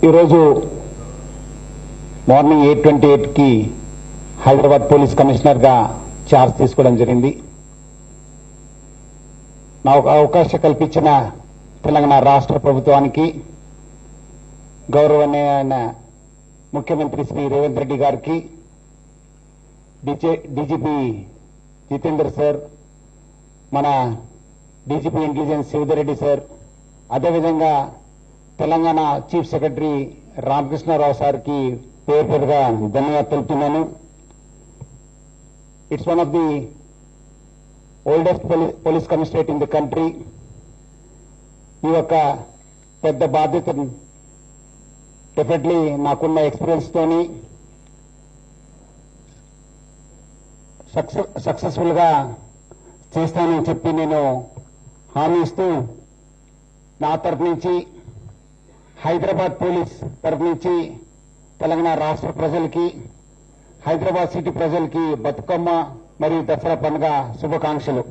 ఈరోజు morning 8:28కి Hyderabad police కమిషనర్గా charge తీసుకోవడం జరిగింది. నాకు అవకాశం కల్పించిన తెలంగాణ రాష్ట్ర ప్రభుత్వానికి, గౌరవనీయ ముఖ్యమంత్రి శ్రీ రేవంత్ రెడ్డి గారికి, డీజీపీ జితేందర్ సార్, మన డీజీపీ ఇంటెలిజెన్స్ శివధరెడ్డి సార్, అదేవిధంగా తెలంగాణ చీఫ్ సెక్రటరీ రామకృష్ణారావు సార్కి పేరు పేరుగా ధన్యవాదాలు తెలుపుతున్నాను. It's one of the oldest police commissionerate in the country. ఈ యొక్క పెద్ద బాధ్యతను డెఫినెట్లీ నాకున్న ఎక్స్పీరియన్స్ తోని సక్సెస్ఫుల్ గా చేస్తానని చెప్పి నేను హామీ ఇస్తూ, నా తరపు నుంచి, హైదరాబాద్ పోలీస్ తరపు నుంచి తెలంగాణ రాష్ట్ర ప్రజలకి, హైదరాబాద్ సిటీ ప్రజలకి బతుకమ్మ మరియు దసరా పండుగ శుభాకాంక్షలు.